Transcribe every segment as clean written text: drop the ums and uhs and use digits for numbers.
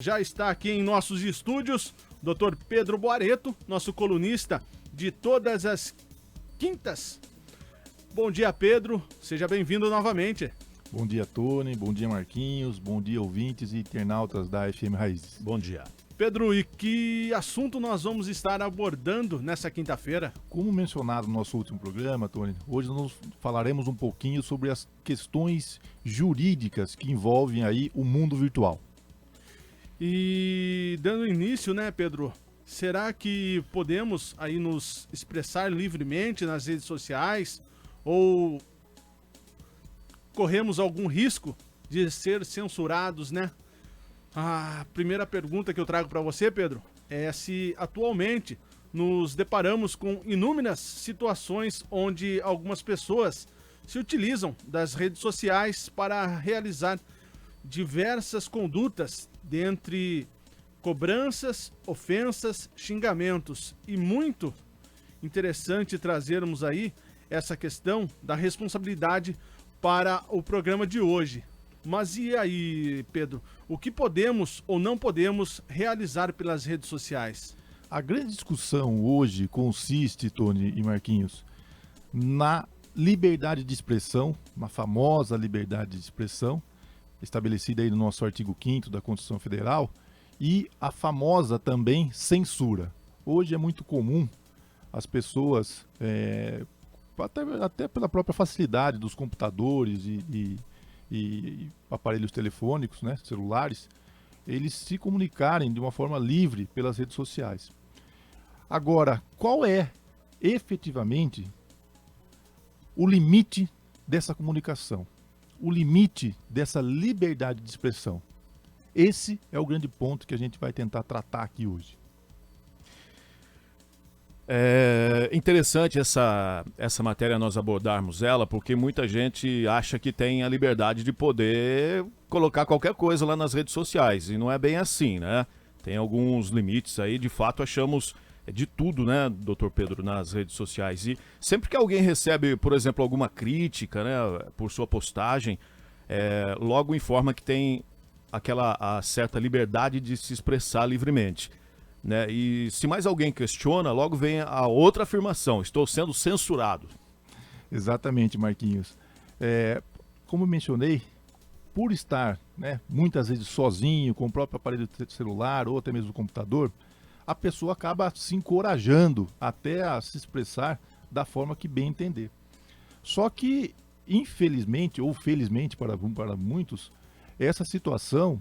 Já está aqui em nossos estúdios, Dr. Pedro Boareto, nosso colunista de todas as quintas. Bom dia, Pedro. Seja bem-vindo novamente. Bom dia, Tony. Bom dia, Marquinhos. Bom dia, ouvintes e internautas da FM Raízes. Bom dia. Pedro, e que assunto nós vamos estar abordando nessa quinta-feira? Como mencionado no nosso último programa, Tony, hoje nós falaremos um pouquinho sobre as questões jurídicas que envolvem aí o mundo virtual. E dando início, né, Pedro, será que podemos aí nos expressar livremente nas redes sociais ou corremos algum risco de ser censurados, né? A primeira pergunta que eu trago para você, Pedro, é se atualmente nos deparamos com inúmeras situações onde algumas pessoas se utilizam das redes sociais para realizar diversas condutas dentre cobranças, ofensas, xingamentos. E muito interessante trazermos aí essa questão da responsabilidade para o programa de hoje. Mas e aí, Pedro, o que podemos ou não podemos realizar pelas redes sociais? A grande discussão hoje consiste, Tony e Marquinhos, na liberdade de expressão, uma famosa liberdade de expressão, estabelecida aí no nosso artigo 5º da Constituição Federal, e a famosa também censura. Hoje é muito comum as pessoas, até pela própria facilidade dos computadores e aparelhos telefônicos, né, celulares, eles se comunicarem de uma forma livre pelas redes sociais. Agora, qual é efetivamente o limite dessa comunicação? O limite dessa liberdade de expressão? Esse é o grande ponto que a gente vai tentar tratar aqui hoje. É interessante essa matéria nós abordarmos ela, porque muita gente acha que tem a liberdade de poder colocar qualquer coisa lá nas redes sociais, e não é bem assim, né? Tem alguns limites aí, de fato achamos de tudo, né, doutor Pedro, nas redes sociais. E sempre que alguém recebe, por exemplo, alguma crítica, né, por sua postagem, logo informa que tem a certa liberdade de se expressar livremente. Né? E se mais alguém questiona, logo vem a outra afirmação: estou sendo censurado. Exatamente, Marquinhos. Como eu mencionei, por estar, né, muitas vezes sozinho, com o próprio aparelho celular ou até mesmo o computador, a pessoa acaba se encorajando até a se expressar da forma que bem entender. Só que, infelizmente ou felizmente para muitos, essa situação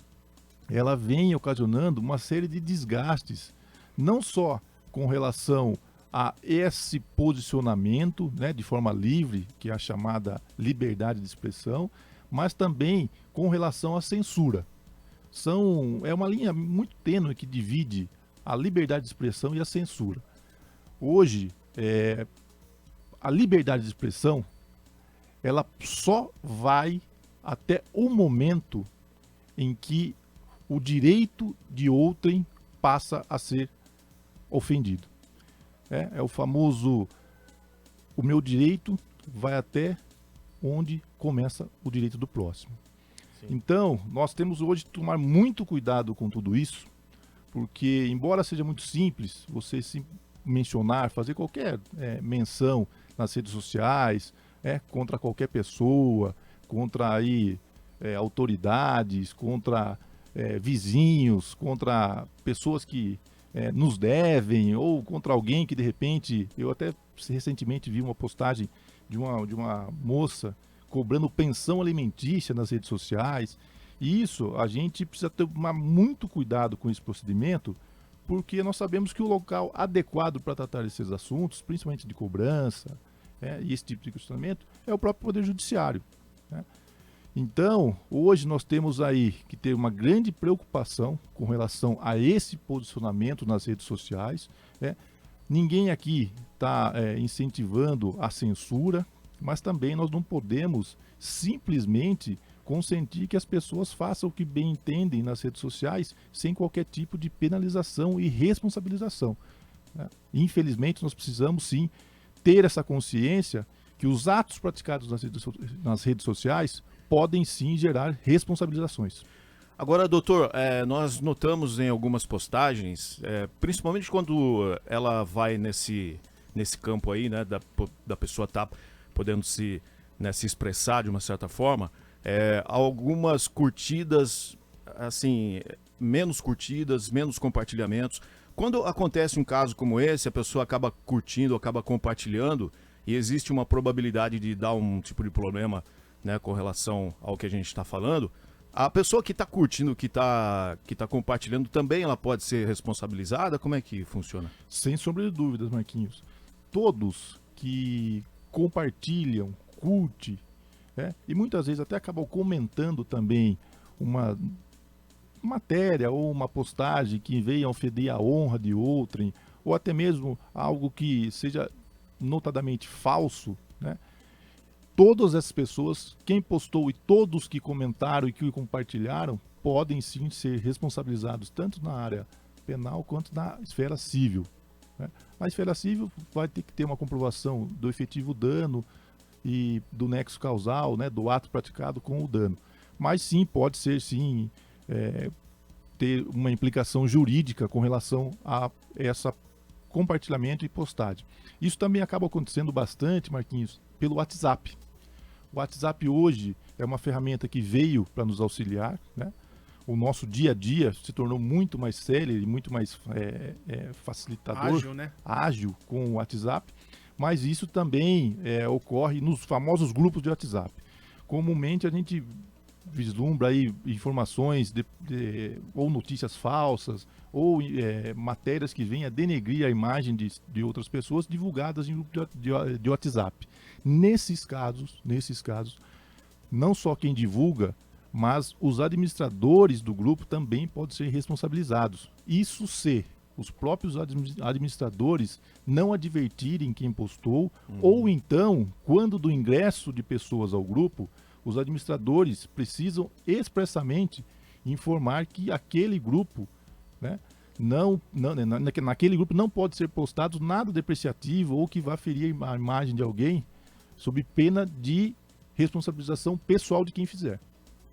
ela vem ocasionando uma série de desgastes, não só com relação a esse posicionamento, né, de forma livre, que é a chamada liberdade de expressão, mas também com relação à censura. É uma linha muito tênue que divide a liberdade de expressão e a censura. Hoje, a liberdade de expressão, ela só vai até o momento em que o direito de outrem passa a ser ofendido. É o famoso: o meu direito vai até onde começa o direito do próximo. Sim. Então, nós temos hoje que tomar muito cuidado com tudo isso, porque, embora seja muito simples você se mencionar, fazer qualquer menção nas redes sociais, contra qualquer pessoa, contra aí, autoridades, contra vizinhos, contra pessoas que nos devem, ou contra alguém que de repente... Eu até recentemente vi uma postagem de uma moça cobrando pensão alimentícia nas redes sociais. E isso, a gente precisa tomar muito cuidado com esse procedimento, porque nós sabemos que o local adequado para tratar esses assuntos, principalmente de cobrança, e esse tipo de questionamento, é o próprio Poder Judiciário, né? Então, hoje nós temos aí que ter uma grande preocupação com relação a esse posicionamento nas redes sociais, né? Ninguém aqui está incentivando a censura, mas também nós não podemos simplesmente consentir que as pessoas façam o que bem entendem nas redes sociais sem qualquer tipo de penalização e responsabilização, né? Infelizmente, nós precisamos sim ter essa consciência que os atos praticados nas redes sociais podem sim gerar responsabilizações. Agora, doutor, nós notamos em algumas postagens, principalmente quando ela vai nesse campo aí, né, da pessoa estar podendo se expressar de uma certa forma, algumas curtidas, assim, menos curtidas, menos compartilhamentos. Quando acontece um caso como esse, a pessoa acaba curtindo, acaba compartilhando, e existe uma probabilidade de dar um tipo de problema, né, com relação ao que a gente está falando, a pessoa que está curtindo, que tá compartilhando, também ela pode ser responsabilizada? Como é que funciona? Sem sombra de dúvidas, Marquinhos. Todos que compartilham, curte, e muitas vezes até acabam comentando também uma matéria ou uma postagem que venha ofender a honra de outrem, ou até mesmo algo que seja notadamente falso, né? Todas essas pessoas, quem postou e todos que comentaram e que compartilharam, podem sim ser responsabilizados tanto na área penal quanto na esfera civil, né? Na esfera civil vai ter que ter uma comprovação do efetivo dano e do nexo causal, né, do ato praticado com o dano. Mas sim, pode ser sim ter uma implicação jurídica com relação a essa compartilhamento e postagem. Isso também acaba acontecendo bastante, Marquinhos, pelo WhatsApp. O WhatsApp hoje é uma ferramenta que veio para nos auxiliar, né? O nosso dia a dia se tornou muito mais célere, muito mais facilitador, Ágil, né? Ágil com o WhatsApp, mas isso também ocorre nos famosos grupos de WhatsApp. Comumente a gente vislumbra aí informações ou notícias falsas, ou matérias que venham a denegrir a imagem de outras pessoas divulgadas em grupo de WhatsApp. Nesses casos, não só quem divulga, mas os administradores do grupo também podem ser responsabilizados. Isso se os próprios administradores não advertirem quem postou, ou então, quando do ingresso de pessoas ao grupo, os administradores precisam expressamente informar que aquele grupo, né, naquele grupo não pode ser postado nada depreciativo ou que vá ferir a imagem de alguém, sob pena de responsabilização pessoal de quem fizer.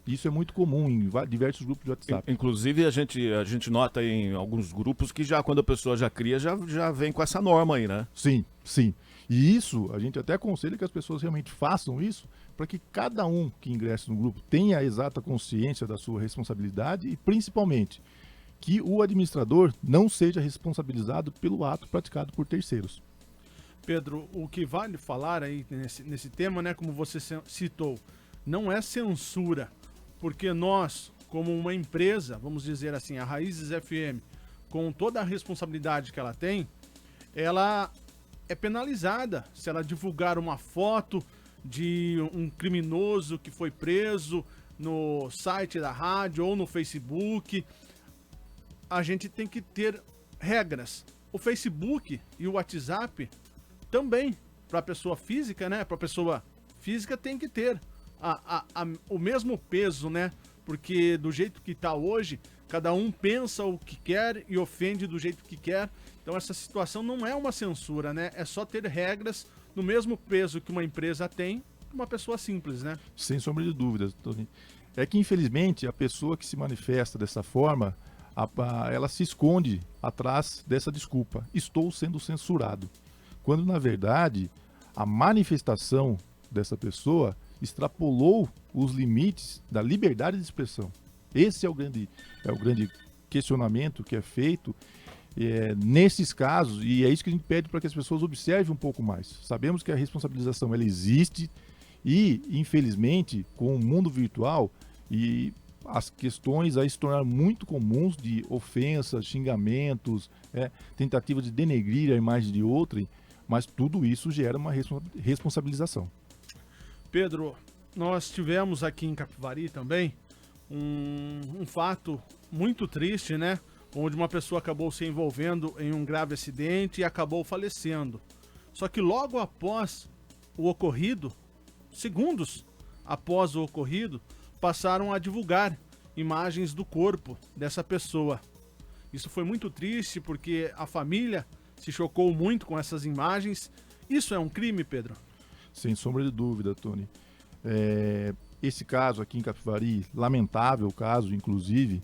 Isso é muito comum em diversos grupos de WhatsApp. Inclusive, a gente nota em alguns grupos que já quando a pessoa já cria, já vem com essa norma aí, né? Sim, sim. E isso, a gente até aconselha que as pessoas realmente façam isso, para que cada um que ingresse no grupo tenha a exata consciência da sua responsabilidade e, principalmente, que o administrador não seja responsabilizado pelo ato praticado por terceiros. Pedro, o que vale falar aí nesse tema, né, como você citou, não é censura, porque nós, como uma empresa, vamos dizer assim, a Raízes FM, com toda a responsabilidade que ela tem, ela é penalizada se ela divulgar uma foto de um criminoso que foi preso no site da rádio ou no Facebook. A gente tem que ter regras. O Facebook e o WhatsApp também, para a pessoa física, né? Para a pessoa física tem que ter o mesmo peso, né? Porque do jeito que está hoje, cada um pensa o que quer e ofende do jeito que quer. Então essa situação não é uma censura, né? É só ter regras no mesmo peso que uma empresa tem, uma pessoa simples, né? Sem sombra de dúvidas, Tony. É que, infelizmente, a pessoa que se manifesta dessa forma, ela se esconde atrás dessa desculpa. Estou sendo censurado. Quando, na verdade, a manifestação dessa pessoa extrapolou os limites da liberdade de expressão. Esse é o grande questionamento que é feito nesses casos, e é isso que a gente pede para que as pessoas observem um pouco mais. Sabemos que a responsabilização ela existe e, infelizmente, com o mundo virtual e as questões aí se tornaram muito comuns de ofensas, xingamentos, tentativa de denegrir a imagem de outrem, mas tudo isso gera uma responsabilização. Pedro, nós tivemos aqui em Capivari também um fato muito triste, né? Onde uma pessoa acabou se envolvendo em um grave acidente e acabou falecendo. Só que logo após o ocorrido, segundos após o ocorrido, passaram a divulgar imagens do corpo dessa pessoa. Isso foi muito triste porque a família se chocou muito com essas imagens. Isso é um crime, Pedro? Sem sombra de dúvida, Tony. esse caso aqui em Capivari, lamentável caso, inclusive,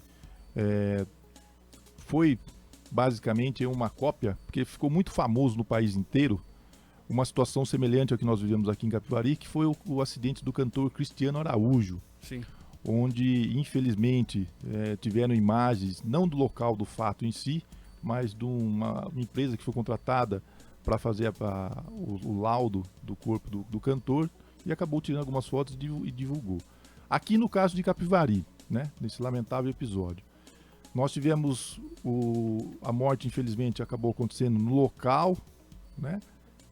foi basicamente uma cópia, porque ficou muito famoso no país inteiro, uma situação semelhante ao que nós vivemos aqui em Capivari, que foi o acidente do cantor Cristiano Araújo. Sim. Onde, infelizmente, tiveram imagens, não do local do fato em si, mas de uma empresa que foi contratada para fazer o laudo do corpo do cantor, e acabou tirando algumas fotos e divulgou. Aqui no caso de Capivari, né, nesse lamentável episódio, nós tivemos a morte, infelizmente, acabou acontecendo no local, né,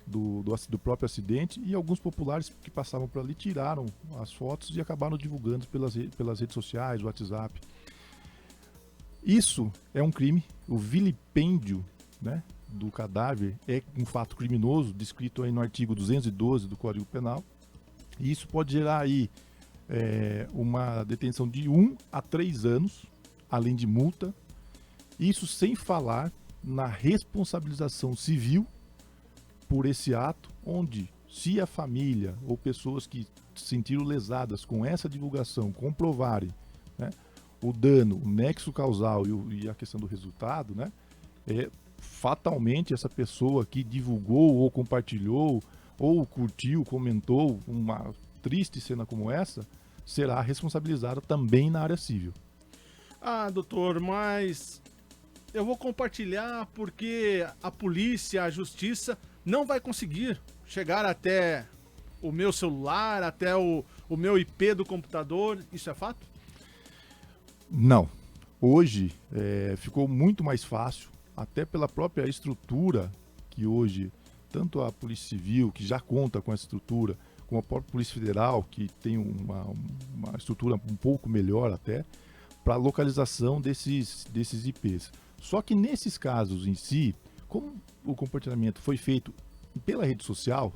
do próprio acidente, e alguns populares que passavam por ali tiraram as fotos e acabaram divulgando pelas redes sociais, WhatsApp. Isso é um crime, o vilipêndio, né, do cadáver é um fato criminoso, descrito aí no artigo 212 do Código Penal, e isso pode gerar aí uma detenção de 1 a 3 anos, além de multa, isso sem falar na responsabilização civil por esse ato, onde se a família ou pessoas que se sentiram lesadas com essa divulgação comprovarem, né, o dano, o nexo causal e a questão do resultado, né, fatalmente essa pessoa que divulgou ou compartilhou ou curtiu, comentou uma triste cena como essa, será responsabilizada também na área civil. Ah, doutor, mas eu vou compartilhar porque a polícia, a justiça não vai conseguir chegar até o meu celular, até o meu IP do computador. Isso é fato? Não. Hoje ficou muito mais fácil, até pela própria estrutura que hoje, tanto a Polícia Civil, que já conta com essa estrutura, como a própria Polícia Federal, que tem uma estrutura um pouco melhor até, para a localização desses IPs. Só que nesses casos em si, como o compartilhamento foi feito pela rede social,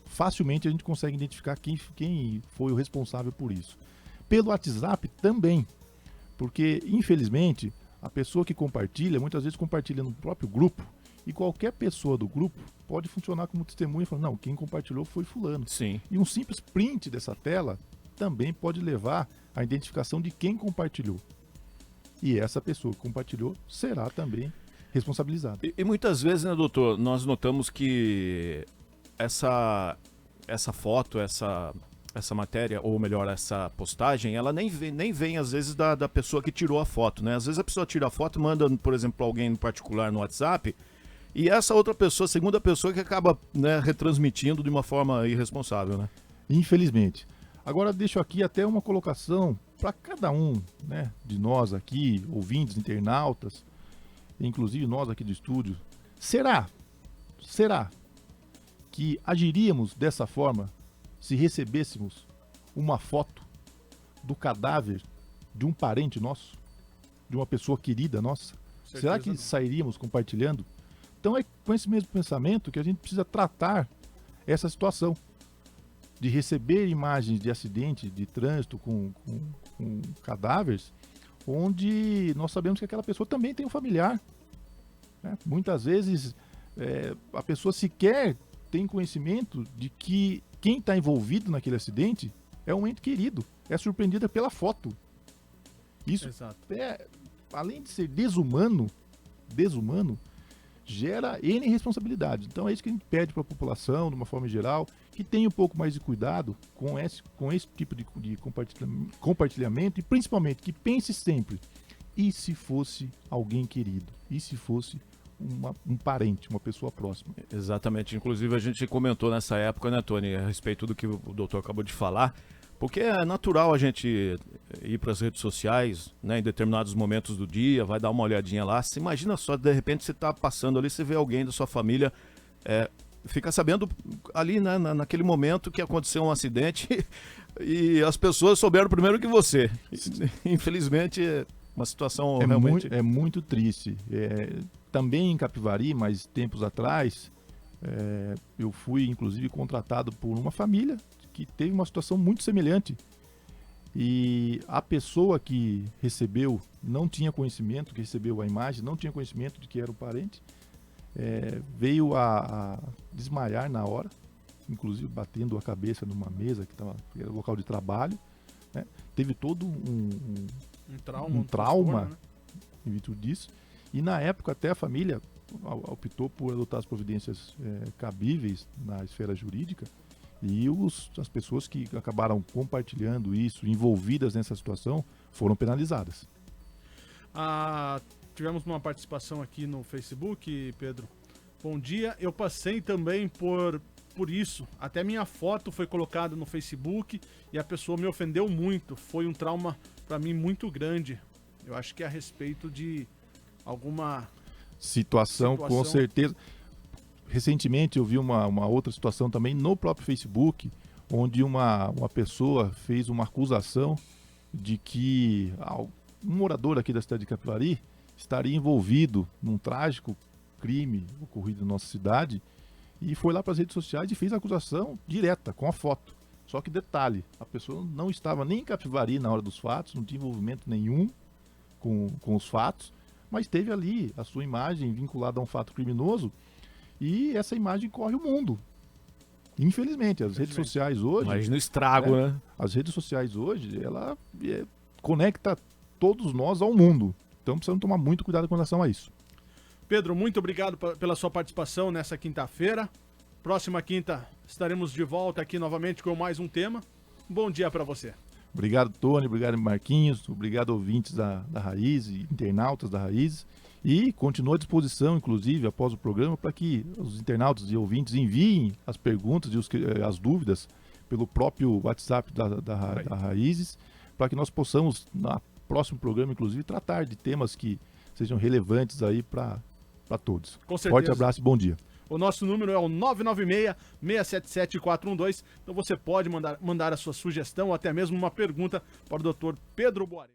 facilmente a gente consegue identificar quem foi o responsável por isso. Pelo WhatsApp também, porque infelizmente a pessoa que compartilha, muitas vezes compartilha no próprio grupo, e qualquer pessoa do grupo pode funcionar como testemunha e falar, não, quem compartilhou foi fulano. Sim. E um simples print dessa tela também pode levar à identificação de quem compartilhou. E essa pessoa que compartilhou será também responsabilizada. E muitas vezes, né, doutor, nós notamos que essa foto, essa matéria, ou melhor, essa postagem, ela nem vem às vezes da pessoa que tirou a foto, né? Às vezes a pessoa tira a foto, manda, por exemplo, para alguém em particular no WhatsApp, e essa outra pessoa, segunda pessoa, que acaba, né, retransmitindo de uma forma irresponsável, né? Infelizmente. Agora deixo aqui até uma colocação para cada um, né, de nós aqui, ouvintes, internautas, inclusive nós aqui do estúdio. Será que agiríamos dessa forma se recebêssemos uma foto do cadáver de um parente nosso, de uma pessoa querida nossa? Certeza Será que não. sairíamos compartilhando? Então é com esse mesmo pensamento que a gente precisa tratar essa situação de receber imagens de acidente de trânsito com cadáveres, onde nós sabemos que aquela pessoa também tem um familiar, né? Muitas vezes a pessoa sequer tem conhecimento de que quem está envolvido naquele acidente é um ente querido, é surpreendida pela foto. Isso, Exato. além de ser desumano, gera N responsabilidades. Então é isso que a gente pede para a população, de uma forma geral, que tenha um pouco mais de cuidado com esse tipo de compartilhamento, e principalmente que pense sempre, e se fosse alguém querido? E se fosse um parente, uma pessoa próxima? Exatamente. Inclusive a gente comentou nessa época, né, Tony, a respeito do que o doutor acabou de falar, porque é natural a gente ir para as redes sociais, né, em determinados momentos do dia, vai dar uma olhadinha lá. Você imagina só, de repente você está passando ali, você vê alguém da sua família, fica sabendo ali, né, naquele momento que aconteceu um acidente e as pessoas souberam primeiro que você. Infelizmente, é uma situação realmente... É muito triste. Também em Capivari, mas tempos atrás, eu fui inclusive contratado por uma família que teve uma situação muito semelhante. E a pessoa que recebeu não tinha conhecimento, que recebeu a imagem, não tinha conhecimento de que era o parente, veio a desmaiar na hora, inclusive batendo a cabeça numa mesa que era local de trabalho, né? Teve todo Um trauma. trauma transtorno, né? em virtude disso. E na época até a família optou por adotar as providências cabíveis na esfera jurídica, e as pessoas que acabaram compartilhando isso, envolvidas nessa situação, foram penalizadas. Tivemos uma participação aqui no Facebook, Pedro. Bom dia, eu passei também por isso. Até minha foto foi colocada no Facebook e a pessoa me ofendeu muito. Foi um trauma para mim muito grande. Eu acho que é a respeito de alguma Situação, com certeza. Recentemente eu vi uma outra situação também no próprio Facebook, onde uma pessoa fez uma acusação de que um morador aqui da cidade de Capivari estaria envolvido num trágico crime ocorrido na nossa cidade, e foi lá para as redes sociais e fez a acusação direta, com a foto. Só que detalhe, a pessoa não estava nem em Capivari na hora dos fatos, não tinha envolvimento nenhum com os fatos, mas teve ali a sua imagem vinculada a um fato criminoso, e essa imagem corre o mundo. Infelizmente, as redes sociais hoje... Mas no estrago, né? As redes sociais hoje, ela conecta todos nós ao mundo. Então precisamos tomar muito cuidado com relação a isso. Pedro, muito obrigado pela sua participação nessa quinta-feira. Próxima quinta estaremos de volta aqui novamente com mais um tema. Bom dia para você. Obrigado, Tony. Obrigado, Marquinhos. Obrigado, ouvintes da Raiz e internautas da Raiz. E continuo à disposição, inclusive, após o programa, para que os internautas e ouvintes enviem as perguntas e as dúvidas pelo próprio WhatsApp da Raízes, para que nós possamos, no próximo programa, inclusive, tratar de temas que sejam relevantes aí para todos. Com certeza. Forte abraço e bom dia. O nosso número é o 996-677-412. Então você pode mandar a sua sugestão ou até mesmo uma pergunta para o Dr. Pedro Boares.